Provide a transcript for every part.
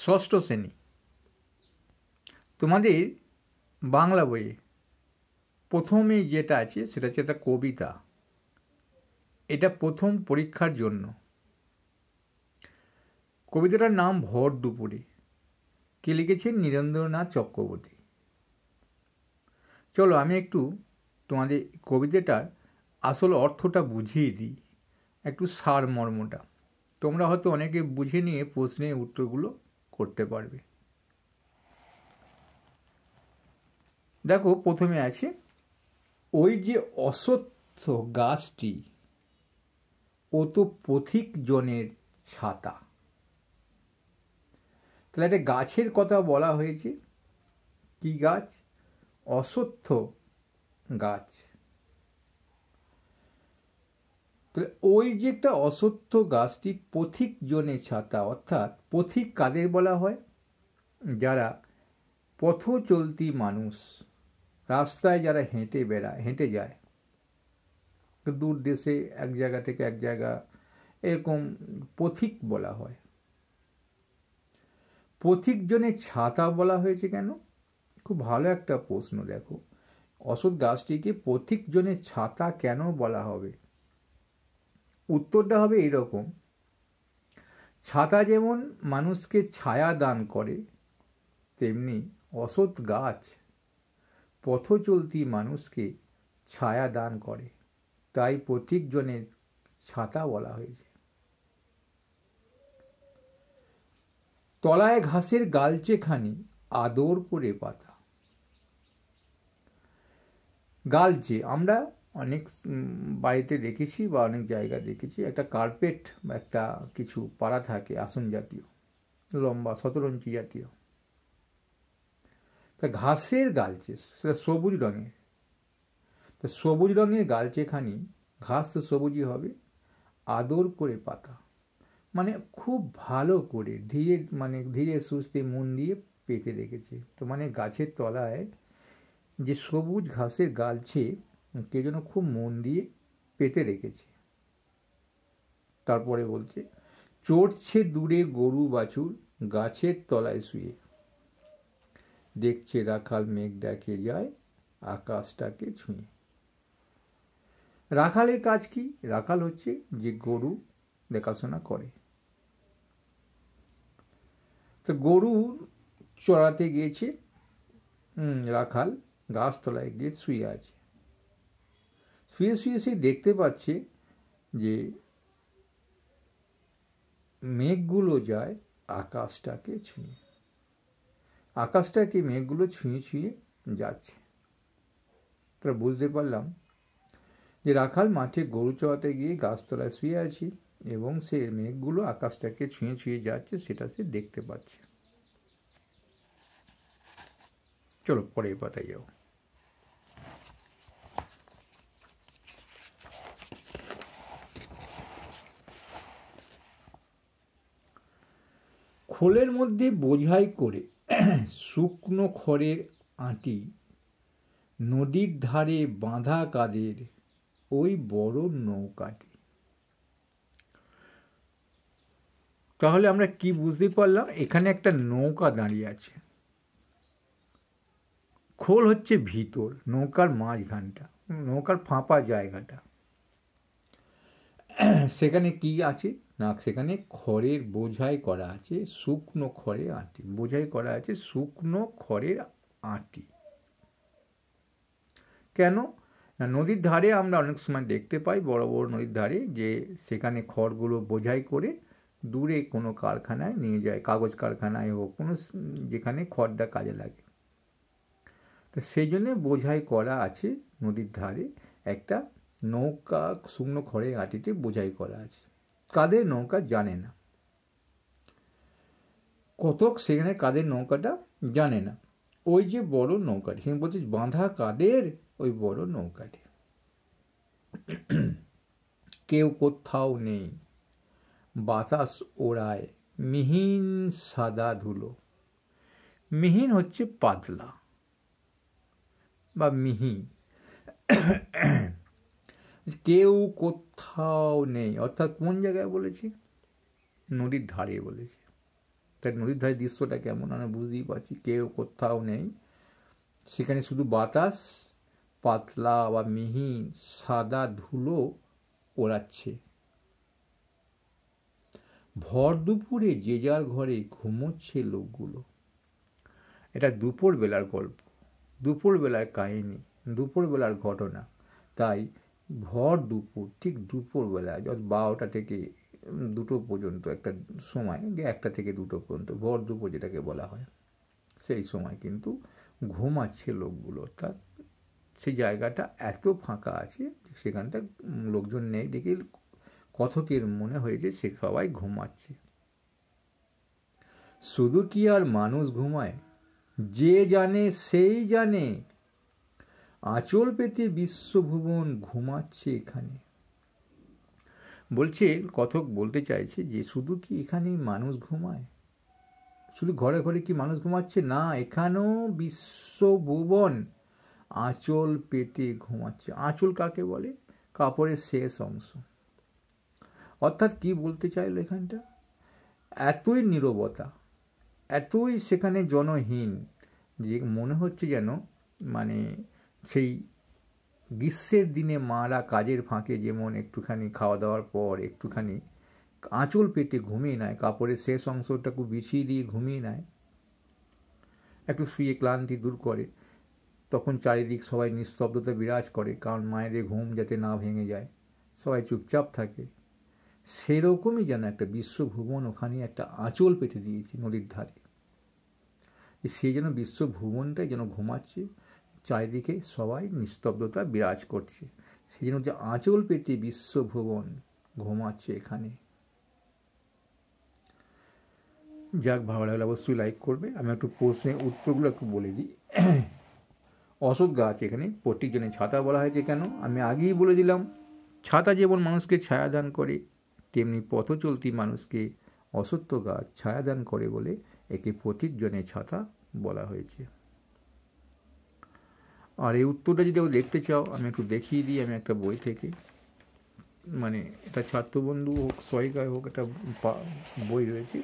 ষষ্ঠ শ্রেণী। তোমাদের বাংলা বইয়ে প্রথমে যেটা আছে সেটা হচ্ছে একটা কবিতা। এটা প্রথম পরীক্ষার জন্য। কবিতাটার নাম ভর দুপুরে। কে লিখেছেন? নীরেন্দ্রনাথ চক্রবর্তী। চলো আমি একটু তোমাদের কবিতাটার আসল অর্থটা বুঝিয়ে দিই, একটু সারমর্মটা। তোমরা হয়তো অনেকে বুঝে নিয়ে প্রশ্নের উত্তরগুলো করতে পারবে। দেখো, প্রথমে আছে, ওই যে অশ্বত্থ গাছটি ও তো পথিক জনের ছাতা। তাহলে একটা গাছের কথা বলা হয়েছে। কি গাছ? অশ্বত্থ গাছ। তাহলে ওই যে একটা অশ্বত্থ গাছটি পথিক জনের ছাতা, অর্থাৎ পথিক কাদের বলা হয়? যারা পথ চলতি মানুষ, রাস্তায় যারা হেঁটে যায়, দূর দেশে এক জায়গা থেকে এক জায়গা, এরকম পথিক বলা হয়। পথিক জনের ছাতা বলা হয়েছে কেন? খুব ভালো একটা প্রশ্ন। দেখো, অশ্বত্থ গাছটিকে পথিক জনের ছাতা কেন বলা হবে? উত্তরটা হবে এরকম, ছাতা যেমন মানুষকে ছায়া দান করে, তেমনি অশ্বত্থ গাছ পথ চলতি মানুষকে ছায়া দান করে, তাই পথিক জনের ছাতা বলা হয়েছে। তলায় ঘাসের গালচে খানি আদর করে পাতা। গালচে আমরা অনেক বাড়িতে দেখেছি বা অনেক জায়গায় দেখেছি, একটা কার্পেট বা একটা কিছু পাড়া থাকে আসন জাতীয়, লম্বা শতরঞ্চি জাতীয়। তা ঘাসের গালচে, সেটা সবুজ রঙের। তা সবুজ রঙের গালচেখানি, ঘাস তো সবুজই হবে, আদর করে পাতা মানে খুব ভালো করে ধীরে সুস্থে মন দিয়ে পেতে রেখেছে। তো মানে গাছের তলায় যে সবুজ ঘাসের গালছে কে যেন খুব মন দিয়ে পেতে রেখেছে। তারপরে বলছে, চড়ছে দূরে গরু বাছুর গাছের তলায় শুয়ে, দেখছে রাখাল মেঘ দেখে যায় আকাশটাকে ছুঁয়ে। রাখালের কাজ কি? রাখাল হচ্ছে যে গরু দেখাশোনা করে। তো গরু চড়াতে গিয়েছে, রাখাল গাছতলায় গিয়ে শুয়ে আছে। শুয়ে শুয়ে সে দেখতে পাচ্ছে যে মেঘগুলো যায় আকাশটাকে ছুঁয়ে। আকাশটাকে মেঘগুলো ছুঁয়ে ছুঁয়ে যাচ্ছে। তারা বুঝতে পারলাম যে রাখাল মাঠে গরু চড়াতে গিয়ে গাছতলায় শুয়ে আছে এবং সে মেঘগুলো আকাশটাকে ছুঁয়ে ছুঁয়ে যাচ্ছে, সেটা সে দেখতে পাচ্ছে। চলো পরের পাতায় যাও। খোলের মধ্যে বোঝাই করে শুকনো খড়ের আঁটি, নদীর ধারে বাঁধা কাদের ওই বড় নৌকাটি। তাহলে আমরা কি বুঝতে পারলাম? এখানে একটা নৌকা দাঁড়িয়ে আছে। খোল হচ্ছে ভিতর, নৌকার মাঝখানটা, নৌকার ফাঁপা জায়গাটা। সেখানে কি আছে না, সেখানে খড়ের বোঝাই করা আছে, শুকনো খড়ের আঁটি বোঝাই করা আছে, শুকনো খড়ের আঁটি। কেন না, নদীর ধারে আমরা অনেক সময় দেখতে পাই, বড় বড় নদীর ধারে, যে সেখানে খড়গুলো বোঝাই করে দূরে কোনো কারখানায় নিয়ে যায়, কাগজ কারখানায় হোক, কোনো যেখানে খড়টা কাজে লাগে। তো সেই জন্য বোঝাই করা আছে নদীর ধারে একটা নৌকা, শুকনো খড়ের আঁটিতে বোঝাই করা আছে। কাদের নৌকা জানে না, কতক সেখানে কাদের নৌকাটা জানে না। ওই যে বড় নৌকাটি, সেখানে বলছে বাঁধা কাদের ওই বড় নৌকাটি। কেউ কোথাও নেই, বাতাস ওড়ায় মিহিন সাদা ধুলো। মিহিন হচ্ছে পাতলা বা মিহি। কেউ কোথাও নেই অর্থাৎ কোন জায়গায় বলেছে? নদীর ধারে বলেছে। তাই নদীর ধারের দৃশ্যটা কেমন আমরা বুঝতেই পারছি, কেউ কোথাও নেই, সেখানে শুধু বাতাস পাতলা বা মিহি সাদা ধুলো ওড়াচ্ছে। ভর দুপুরে যে যার ঘরে ঘুমোচ্ছে লোকগুলো। এটা দুপুর বেলার গল্প, দুপুর বেলার কাহিনী, দুপুর বেলার ঘটনা। তাই ভর দুপুর, ঠিক দুপুর বেলা 12টা থেকে 2টো পর্যন্ত একটা সময়, 1টা থেকে 2টো পর্যন্ত ভর দুপুর যেটাকে বলা হয়, সেই সময় কিন্তু ঘুমাচ্ছে লোকগুলো। অর্থাৎ সেই জায়গাটা এত ফাঁকা আছে, সেখানটা লোকজন নেই দেখে কথকের মনে হয়েছে সে সবাই ঘুমাচ্ছে। শুধু কি আর মানুষ ঘুমায়? যে জানে সেই জানে, আঁচল পেতে বিশ্বভুবন ঘুমাচ্ছে এখানে। বলছে, কথক বলতে চাইছে যে শুধু কি এখানেই মানুষ ঘুমায়? শুধু ঘরে ঘরে কি মানুষ ঘুমাচ্ছে? না, এখানেও বিশ্বভুবন আঁচল পেতে ঘুমাচ্ছে। আঁচল কাকে বলে? কাপড়ের শেষ অংশ। অর্থাৎ কি বলতে চাইল এখানটা? এতই নীরবতা, এতই সেখানে জনহীন যে মনে হচ্ছে যেন মানে সেই গ্রীষ্মের দিনে মারা কাজের ফাঁকে যেমন একটুখানি খাওয়া দাওয়ার পর একটুখানি আঁচল পেতে ঘুমিয়ে নেয়, কাপড়ের শেষ অংশটাকে বিছিয়ে দিয়ে ঘুমিয়ে নেয়, একটু শুয়ে ক্লান্তি দূর করে, তখন চারিদিক সবাই নিস্তব্ধতা বিরাজ করে, কারণ মায়েদের ঘুম যাতে না ভেঙে যায়, সবাই চুপচাপ থাকে। সেরকমই যেন একটা বিশ্বভুবন ওখানে একটা আঁচল পেতে দিয়েছে নদীর ধারে। সেই যেন বিশ্বভুবনটাই যেন ঘুমাচ্ছে, চারিদিকে সবাই নিস্তব্ধতা বিরাজ করছে, সেই জন্য যে আঁচল পেতে বিশ্বভুবন ঘুমাচ্ছে এখানে। যাক, ভালো লাগলে অবশ্যই লাইক করবে। আমি একটু প্রশ্নের উত্তরগুলো একটু বলে দিই। অশ্বত্থ গাছ এখানে প্রত্যেকজনের ছাতা বলা হয়েছে কেন? আমি আগেই বলে দিলাম, ছাতা যেমন মানুষকে ছায়াদান করে, তেমনি পথ চলতি মানুষকে অশ্বত্থ গাছ ছায়াদান করে বলে একে প্রত্যেকজনের ছাতা বলা হয়েছে। আর এই উত্তরটা যদি দেখতে চাও আমি একটু দেখিয়ে দিই, আমি একটা বই থেকে, মানে এটা ছাত্রবন্ধু হোক সহায়িকায় হোক, একটা বই রয়েছে।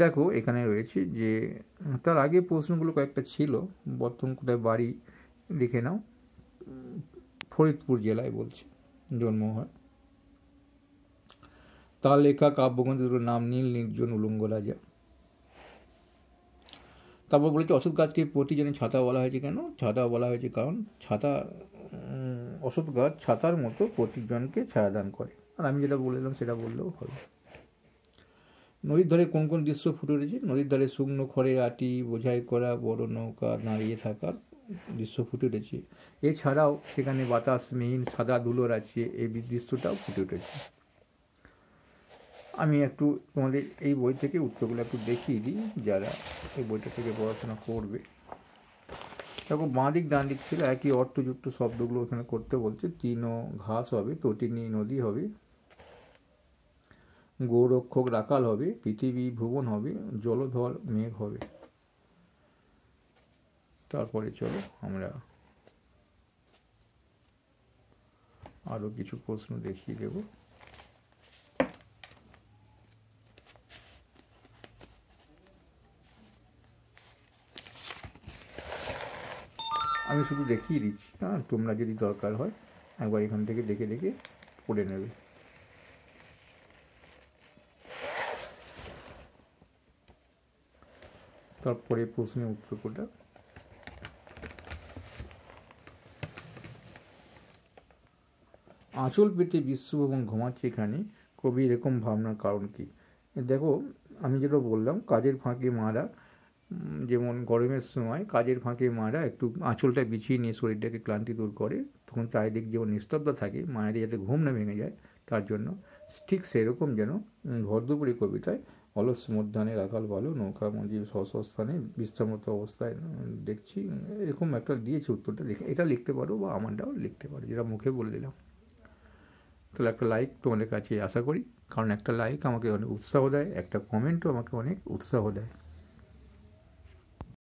দেখো এখানে রয়েছে যে তার আগে প্রশ্নগুলো কয়েকটা ছিল। বর্তমান কোথায় বাড়ি লিখে নাও, ফরিদপুর জেলায় বলছে জন্ম হয়। তার লেখা কাব্যগ্রন্থগুলোর নাম নীল নির্জন উলঙ্গ রাজা। তারপর বলেছে অশ্বত্থ গাছকে প্রতিজনের ছাতা বলা হয়েছে কেন? ছাতা বলা হয়েছে কারণ ছাতা, অশ্বত্থ গাছ ছাতার মতো প্রতিজনকে ছায়াদান করে। আর আমি যেটা বললাম সেটা বললেও হবে। নদীর ধারে কোন কোন দৃশ্য ফুটে উঠেছে? নদীর ধারে শুকনো খড়ের আটি বোঝাই করা বড় নৌকা দাঁড়িয়ে থাকার দৃশ্য ফুটে উঠেছে। এছাড়াও সেখানে বাতাস মিহিন সাদা ধুলোর আছে, এই দৃশ্যটাও ফুটে উঠেছে। আমি একটু তোমাদের এই বই থেকে উত্তরগুলো একটু দেখিয়ে দিই যারা এই বইটা থেকে পড়াশোনা করবে। দেখো বাঁ দিক ডান দিক ছিল একই অর্থযুক্ত শব্দগুলো ওখানে করতে বলছে। তৃণ ঘাস হবে, তটিনী নদী হবে, গোরক্ষক রাখাল হবে, পৃথিবী ভুবন হবে, জলধর মেঘ হবে। তারপরে চলো আমরা আরো কিছু প্রশ্ন দেখিয়ে দেব। আমি শুধু দেখিয়ে দিচ্ছি, হ্যাঁ, তোমরা যদি দরকার হয় একবার এখান থেকে দেখে দেখে পড়ে নেবে। তারপরে প্রশ্নের উত্তর কোটা। আঁচল পেতে বিশ্বভুবন ঘুমাচ্ছে এখানে, কবি এরকম ভাবনার কারণ কি? দেখো আমি যেটা বললাম, কাজের ফাঁকে মারা, যেমন গরমের সময় কাজের ফাঁকে মারা একটু আঁচলটা বিছিয়ে নিয়ে শরীরটাকে ক্লান্তি দূর করে, তখন চারিদিক যেমন নিস্তব্ধ থাকে, মায়েদের যাতে ঘুম না ভেঙে যায় তার জন্য, ঠিক সেরকম যেন ভরদুপুরী কবিতায় অলস মধ্যাহ্নে রাখাল ভালো নৌকা মঞ্জিল স্বস্থানে বিশ্রামরত অবস্থায় দেখছি, এরকম একটা দিয়েছে উত্তরটা। এটা লিখতে পারো বা আমারটাও লিখতে পারো, যেটা মুখে বলে দিলাম। তাহলে একটা লাইক তোমাদের কাছে আশা করি, কারণ একটা লাইক আমাকে অনেক উৎসাহ দেয়, একটা কমেন্টও আমাকে অনেক উৎসাহ দেয়।